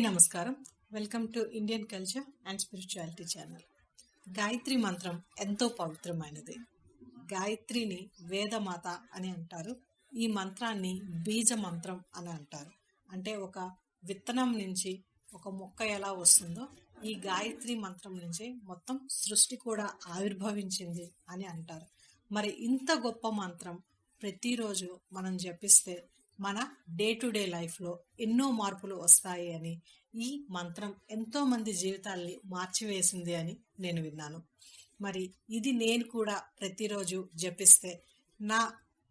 అందరికీ నమస్కారం. Welcome to Indian culture and spirituality channel. Gayatri మంత్రం ఎంతో పవిత్రమైనది. గాయత్రిని వేదమాత అని అంటారు. ఈ మంత్రాన్ని బీజ మంత్రం అని అంటారు. అంటే ఒక విత్తనం నుంచి ఒక మొక్క ఎలా వస్తుందో ఈ గాయత్రి మంత్రం నుంచి మొత్తం సృష్టి కూడా ఆవిర్భవించింది అని అంటారు. మరి ఇంత గొప్ప మంత్రం ప్రతిరోజు మనం జపిస్తే మన డే టు డే లైఫ్లో ఎన్నో మార్పులు వస్తాయి అని, ఈ మంత్రం ఎంతో మంది జీవితాల్ని మార్చివేసింది అని నేను విన్నాను. మరి ఇది నేను కూడా ప్రతిరోజు జపిస్తే నా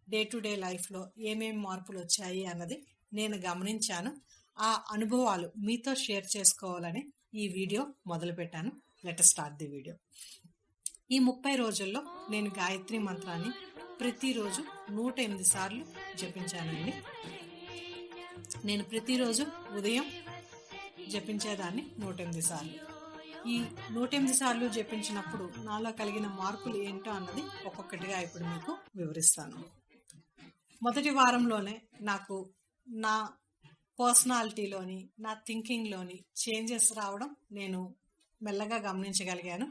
డే టు డే లైఫ్లో ఏమేమి మార్పులు వచ్చాయి అన్నది నేను గమనించాను. ఆ అనుభవాలు మీతో షేర్ చేసుకోవాలని ఈ వీడియో మొదలుపెట్టాను. Let us start the video. ఈ 30 రోజుల్లో నేను గాయత్రి మంత్రాన్ని ప్రతిరోజు 108 సార్లు జపించానండి. నేను ప్రతిరోజు ఉదయం జపించేదాన్ని 108 సార్లు. ఈ 108 సార్లు జపించినప్పుడు నాలో కలిగిన మార్పులు ఏంటో అన్నది ఒక్కొక్కటిగా ఇప్పుడు మీకు వివరిస్తాను. మొదటి వారంలోనే నాకు నా పర్సనాలిటీలోని, నా థింకింగ్లోని చేంజెస్ రావడం నేను మెల్లగా గమనించగలిగాను.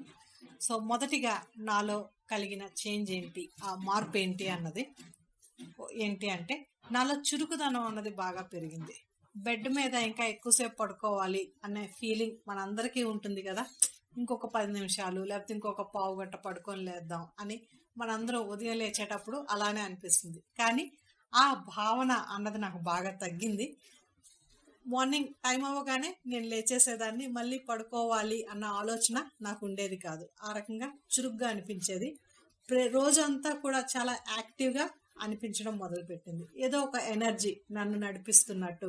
సో మొదటిగా నాలో కలిగిన చేంజ్ ఏంటి, ఆ మార్పు ఏంటి అన్నది ఏంటి అంటే, నాలో చురుకుదనం అన్నది బాగా పెరిగింది. బెడ్ మీద ఇంకా ఎక్కువసేపు పడుకోవాలి అనే ఫీలింగ్ మనందరికీ ఉంటుంది కదా. ఇంకొక 10 నిమిషాలు లేకపోతే ఇంకొక పావు గంట పడుకొని లేద్దాం అని మనందరం ఉదయం లేచేటప్పుడు అలానే అనిపిస్తుంది. కానీ ఆ భావన అన్నది నాకు బాగా తగ్గింది. మార్నింగ్ టైం అవ్వగానే నేను లేచేసేదాన్ని, మళ్ళీ పడుకోవాలి అన్న ఆలోచన నాకు ఉండేది కాదు. ఆ రకంగా చురుగ్గా అనిపించేది. రోజంతా కూడా చాలా యాక్టివ్గా అనిపించడం మొదలుపెట్టింది. ఏదో ఒక ఎనర్జీ నన్ను నడిపిస్తున్నట్టు,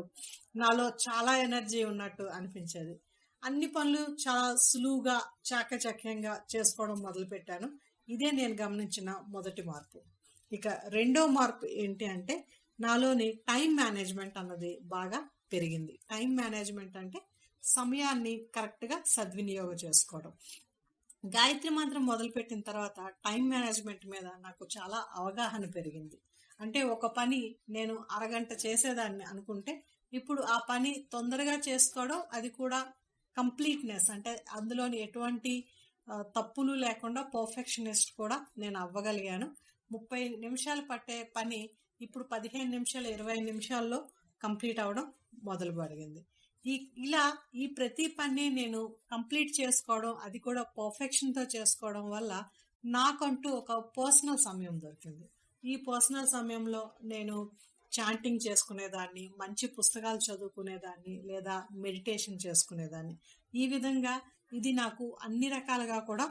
నాలో చాలా ఎనర్జీ ఉన్నట్టు అనిపించేది. అన్ని పనులు చాలా సులువుగా చాకచక్యంగా చేసుకోవడం మొదలుపెట్టాను. ఇదే నేను గమనించిన మొదటి మార్పు. ఇక రెండో మార్పు ఏంటి అంటే, నాలోని టైం మేనేజ్మెంట్ అన్నది బాగా పెరిగింది. టైం మేనేజ్మెంట్ అంటే సమయాన్ని కరెక్ట్గా సద్వినియోగం చేసుకోవడం. గాయత్రి మంత్రం మొదలుపెట్టిన తర్వాత టైం మేనేజ్మెంట్ మీద నాకు చాలా అవగాహన పెరిగింది. అంటే ఒక పని నేను అరగంట చేసేదాన్ని అనుకుంటే ఇప్పుడు ఆ పని తొందరగా చేసుకోవడం, అది కూడా కంప్లీట్నెస్ అంటే అందులోని ఎటువంటి తప్పులు లేకుండా పర్ఫెక్షనిస్ట్ కూడా నేను అవ్వగలిగాను. 30 నిమిషాలు పట్టే పని ఇప్పుడు 15 నిమిషాలు 20 నిమిషాల్లో కంప్లీట్ అవడం మొదలుపడింది. ఇలా ఈ ప్రతి పని నేను కంప్లీట్ చేసుకోవడం, అది కూడా పర్ఫెక్షన్తో చేసుకోవడం వల్ల నాకంటూ ఒక పర్సనల్ సమయం దొరికింది. ఈ పర్సనల్ సమయంలో నేను చాంటింగ్ చేసుకునేదాన్ని, మంచి పుస్తకాలు చదువుకునేదాన్ని, లేదా మెడిటేషన్ చేసుకునేదాన్ని. ఈ విధంగా ఇది నాకు అన్ని రకాలుగా కూడా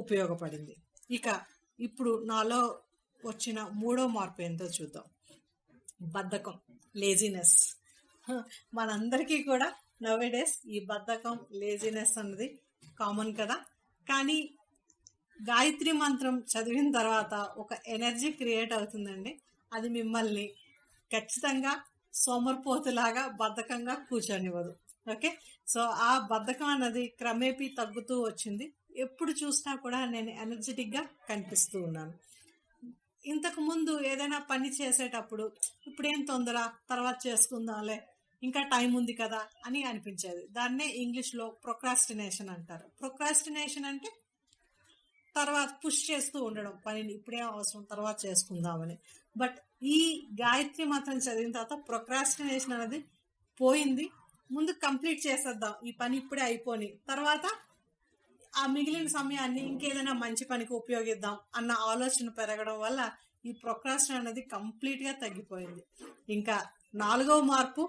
ఉపయోగపడింది. ఇక ఇప్పుడు నాలో వచ్చిన మూడో మార్పు ఏంటో చూద్దాం. బద్ధకం, లేజినెస్. మనందరికీ కూడా నౌవేడేస్ ఈ బద్ధకం, లేజినెస్ అన్నది కామన్ కదా. కానీ గాయత్రి మంత్రం చదివిన తర్వాత ఒక ఎనర్జీ క్రియేట్ అవుతుందండి. అది మిమ్మల్ని ఖచ్చితంగా సోమరిపోతులాగా బద్ధకంగా కూర్చొనివ్వదు. ఓకే, సో ఆ బద్ధకం అన్నది క్రమేపీ తగ్గుతూ వచ్చింది. ఎప్పుడు చూసినా కూడా నేను ఎనర్జెటిక్గా కనిపిస్తూ ఉన్నాను. ఇంతకు ముందు ఏదైనా పని చేసేటప్పుడు ఇప్పుడేం తొందర, తర్వాత చేసుకుందాంలే, ఇంకా టైం ఉంది కదా అని అనిపించేది. దాన్నే ఇంగ్లీష్లో ప్రొక్రాస్టినేషన్ అంటారు. ప్రొక్రాస్టినేషన్ అంటే తర్వాత పుష్ చేస్తూ ఉండడం పనిని, ఇప్పుడేం అవసరం తర్వాత చేసుకుందామని. బట్ ఈ గాయత్రి మంత్రం చదివిన తర్వాత ప్రొక్రాస్టినేషన్ అనేది పోయింది. ముందు కంప్లీట్ చేసేద్దాం, ఈ పని ఇప్పుడే అయిపోని, తర్వాత ఆ మిగిలిన సమయాన్ని ఇంకేదైనా మంచి పనికి ఉపయోగిద్దాం అన్న ఆలోచన పెరగడం వల్ల ఈ ప్రొక్రాస్టినేషన్ అనేది కంప్లీట్గా తగ్గిపోయింది. ఇంకా నాలుగవ మార్పు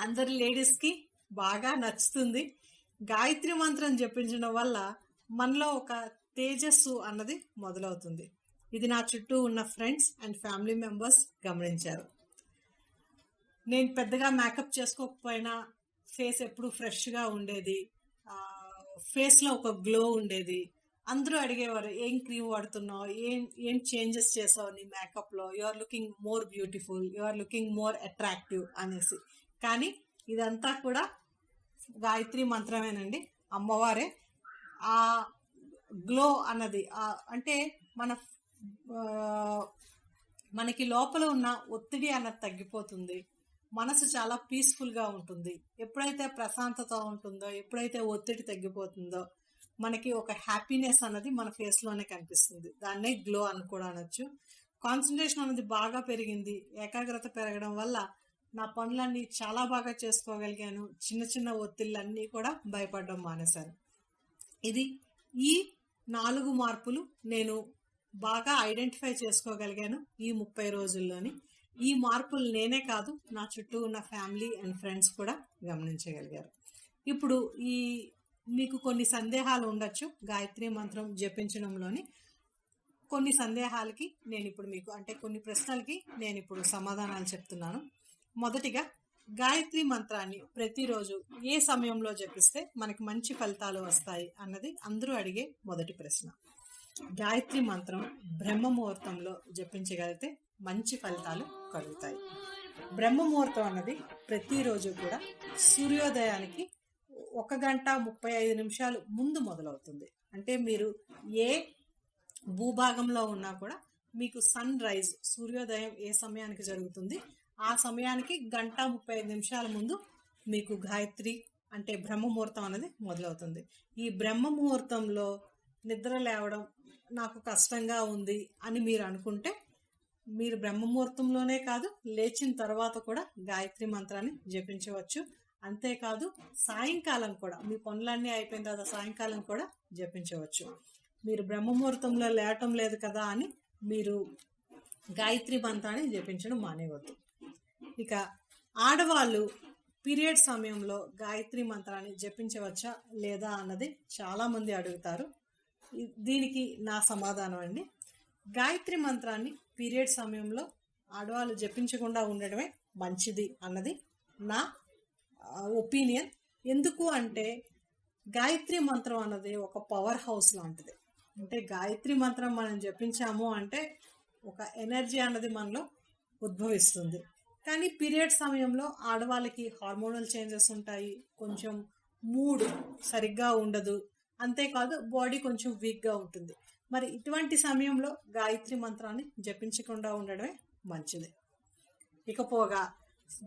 అందరి లేడీస్కి బాగా నచ్చుతుంది. గాయత్రి మంత్రం జపించడం వల్ల మనలో ఒక తేజస్సు అన్నది మొదలవుతుంది. ఇది నా చుట్టూ ఉన్న ఫ్రెండ్స్ అండ్ ఫ్యామిలీ మెంబర్స్ గమనించారు. నేను పెద్దగా మేకప్ చేసుకోకపోయినా ఫేస్ ఎప్పుడు ఫ్రెష్గా ఉండేది, ఫేస్లో ఒక గ్లో ఉండేది. అందరూ అడిగేవారు, ఏం క్రీమ్ వాడుతున్నావు, ఏం చేంజెస్ చేసావు నీ మేకప్లో, you are looking more beautiful, you are looking more attractive అనేసి. కానీ ఇదంతా కూడా గాయత్రి మంత్రమేనండి, అమ్మవారే. ఆ గ్లో అన్నది అంటే మనకి లోపల ఉన్న ఒత్తిడి అన్నది తగ్గిపోతుంది. మనసు చాలా పీస్ఫుల్గా ఉంటుంది. ఎప్పుడైతే ప్రశాంతత ఉంటుందో, ఎప్పుడైతే ఒత్తిడి తగ్గిపోతుందో, మనకి ఒక హ్యాపీనెస్ అన్నది మన ఫేస్లోనే కనిపిస్తుంది. దాన్నే గ్లో అని కూడా అనొచ్చు. కాన్సన్ట్రేషన్ అనేది బాగా పెరిగింది. ఏకాగ్రత పెరగడం వల్ల నా పనులన్నీ చాలా బాగా చేసుకోగలిగాను. చిన్న చిన్న ఒత్తిళ్ళన్నీ కూడా భయపడడం మానేశాను. ఇది ఈ 4 మార్పులు నేను బాగా ఐడెంటిఫై చేసుకోగలిగాను ఈ 30 రోజుల్లోని. ఈ మార్పులు నేనే కాదు, నా చుట్టూ ఉన్న ఫ్యామిలీ అండ్ ఫ్రెండ్స్ కూడా గమనించగలిగారు. ఇప్పుడు మీకు కొన్ని సందేహాలు ఉండొచ్చు గాయత్రి మంత్రం జపించడంలోని. కొన్ని సందేహాలకి నేను ఇప్పుడు మీకు కొన్ని ప్రశ్నలకి నేను ఇప్పుడు సమాధానాలు చెప్తున్నాను. మొదటిగా, గాయత్రి మంత్రాన్ని ప్రతిరోజు ఏ సమయంలో జపిస్తే మనకి మంచి ఫలితాలు వస్తాయి అన్నది అందరూ అడిగే మొదటి ప్రశ్న. గాయత్రి మంత్రం బ్రహ్మ ముహూర్తంలో జపించగలిగితే మంచి ఫలితాలు కలుగుతాయి. బ్రహ్మ ముహూర్తం అన్నది ప్రతిరోజు కూడా సూర్యోదయానికి 1 గంట 35 నిమిషాలు ముందు మొదలవుతుంది. అంటే మీరు ఏ భూభాగంలో ఉన్నా కూడా మీకు సన్ రైజ్, సూర్యోదయం ఏ సమయానికి జరుగుతుంది ఆ సమయానికి 1 గంట 35 నిమిషాల ముందు మీకు గాయత్రి అంటే బ్రహ్మ ముహూర్తం అనేది మొదలవుతుంది. ఈ బ్రహ్మ ముహూర్తంలో నిద్ర లేవడం నాకు కష్టంగా ఉంది అని మీరు అనుకుంటే, మీరు బ్రహ్మ ముహూర్తంలోనే కాదు, లేచిన తర్వాత కూడా గాయత్రి మంత్రాన్ని జపించవచ్చు. అంతేకాదు సాయంకాలం కూడా మీ పనులన్నీ అయిపోయిన తర్వాత సాయంకాలం కూడా జపించవచ్చు. మీరు బ్రహ్మ ముహూర్తంలో లేవటం లేదు కదా అని మీరు గాయత్రి మంత్రాన్ని జపించడం మానేవద్దు. ఇక ఆడవాళ్ళు పీరియడ్ సమయంలో గాయత్రి మంత్రాన్ని జపించవచ్చా లేదా అన్నది చాలామంది అడుగుతారు. దీనికి నా సమాధానం అండి, గాయత్రి మంత్రాన్ని పీరియడ్ సమయంలో ఆడవాళ్ళు జపించకుండా ఉండడమే మంచిది అన్నది నా ఒపీనియన్. ఎందుకు అంటే గాయత్రి మంత్రం అన్నది ఒక పవర్ హౌస్ లాంటిది. అంటే గాయత్రి మంత్రం మనం జపించాము అంటే ఒక ఎనర్జీ అన్నది మనలో ఉద్భవిస్తుంది. కానీ పీరియడ్ సమయంలో ఆడవాళ్ళకి హార్మోనల్ చేంజెస్ ఉంటాయి, కొంచెం మూడ్ సరిగ్గా ఉండదు, అంతేకాదు బాడీ కొంచెం వీక్గా ఉంటుంది. మరి ఇటువంటి సమయంలో గాయత్రి మంత్రాన్ని జపించకుండా ఉండడమే మంచిది. ఇకపోగా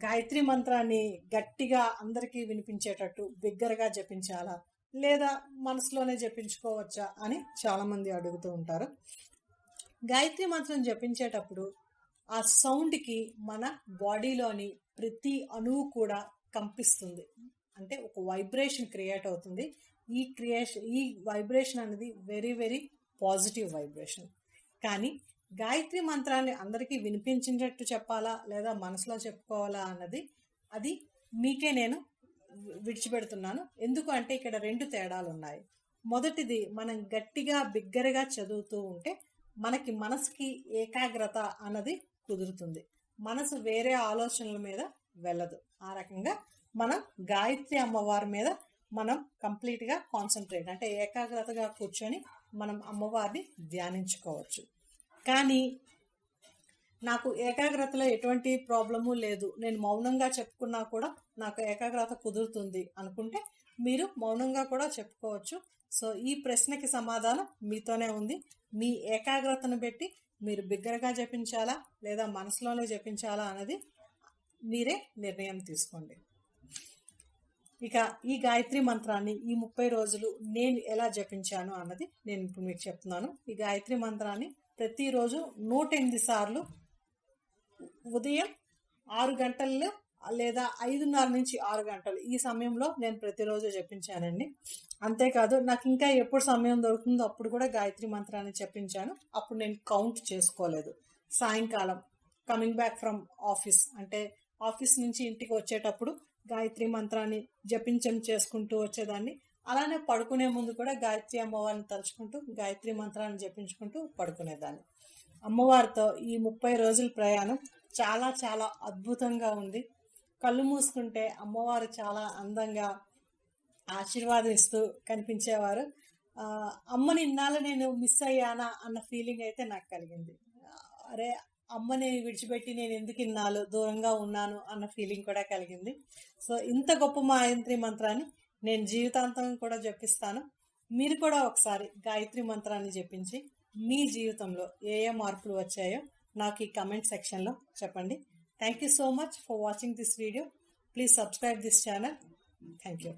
గాయత్రి మంత్రాన్ని గట్టిగా అందరికీ వినిపించేటట్టు బిగ్గరగా జపించాలా లేదా మనసులోనే జపించుకోవచ్చా అని చాలామంది అడుగుతూ ఉంటారు. గాయత్రి మంత్రం జపించేటప్పుడు ఆ సౌండ్కి మన బాడీలోని ప్రతి అణువు కూడా కంపిస్తుంది. అంటే ఒక వైబ్రేషన్ క్రియేట్ అవుతుంది. ఈ వైబ్రేషన్ అనేది వెరీ వెరీ పాజిటివ్ వైబ్రేషన్. కానీ గాయత్రి మంత్రాన్ని అందరికీ వినిపించేటట్టు చెప్పాలా లేదా మనసులో చెప్పుకోవాలా అన్నది అది మీకే నేను విడిచిపెడుతున్నాను. ఎందుకు అంటే ఇక్కడ 2 తేడాలు ఉన్నాయి. మొదటిది, మనం గట్టిగా బిగ్గరగా చదువుతూ ఉంటే మనసుకి ఏకాగ్రత అన్నది కుదురుతుంది, మనసు వేరే ఆలోచనల మీద వెళ్ళదు. ఆ రకంగా మనం గాయత్రి అమ్మవారి మీద మనం కంప్లీట్గా కాన్సన్ట్రేట్ అంటే ఏకాగ్రతగా కూర్చొని మనం అమ్మవారిని ధ్యానించుకోవచ్చు. కానీ నాకు ఏకాగ్రతలో ఎటువంటి ప్రాబ్లము లేదు, నేను మౌనంగా చెప్పుకున్నా కూడా నాకు ఏకాగ్రత కుదురుతుంది అనుకుంటే మీరు మౌనంగా కూడా చెప్పుకోవచ్చు. సో ఈ ప్రశ్నకి సమాధానం మీతోనే ఉంది. మీ ఏకాగ్రతను బట్టి మీరు బిగ్గరగా జపించాలా లేదా మనసులోనే జపించాలా అన్నది మీరే నిర్ణయం తీసుకోండి. ఇక ఈ గాయత్రి మంత్రాన్ని ఈ 30 రోజులు నేను ఎలా జపించాను అన్నది నేను ఇప్పుడు మీకు చెప్తున్నాను. ఈ గాయత్రి మంత్రాన్ని ప్రతిరోజు 108 సార్లు ఉదయం 6 గంటల్లో లేదా 5:30 నుంచి 6 గంటలు ఈ సమయంలో నేను ప్రతిరోజు జపించానండి. అంతేకాదు నాకు ఇంకా ఎప్పుడు సమయం దొరుకుతుందో అప్పుడు కూడా గాయత్రి మంత్రాన్ని జపించాను. అప్పుడు నేను కౌంట్ చేసుకోలేదు. సాయంకాలం కమింగ్ బ్యాక్ ఫ్రమ్ ఆఫీస్ అంటే ఆఫీస్ నుంచి ఇంటికి వచ్చేటప్పుడు గాయత్రి మంత్రాన్ని చేసుకుంటూ వచ్చేదాన్ని. అలానే పడుకునే ముందు కూడా గాయత్రి అమ్మవారిని తలుచుకుంటూ గాయత్రి మంత్రాన్ని జపించుకుంటూ పడుకునేదాన్ని. అమ్మవారితో ఈ 30 రోజుల ప్రయాణం చాలా చాలా అద్భుతంగా ఉంది. కళ్ళు మూసుకుంటే అమ్మవారు చాలా అందంగా ఆశీర్వాదిస్తూ కనిపించేవారు. అమ్మని ఇన్నాళ్ళు నేను మిస్ అయ్యానా అన్న ఫీలింగ్ అయితే నాకు కలిగింది. అరే అమ్మని విడిచిపెట్టి నేను ఎందుకు ఇన్నాళ్ళు దూరంగా ఉన్నాను అన్న ఫీలింగ్ కూడా కలిగింది. సో ఇంత గొప్ప గాయత్రి మంత్రాన్ని నేను జీవితాంతం కూడా జపిస్తాను. మీరు కూడా ఒకసారి గాయత్రి మంత్రాన్ని జపించి మీ జీవితంలో ఏ మార్పులు వచ్చాయో నాకు ఈ కమెంట్ సెక్షన్లో చెప్పండి. Thank you so much for watching this video. Please subscribe this channel. Thank you.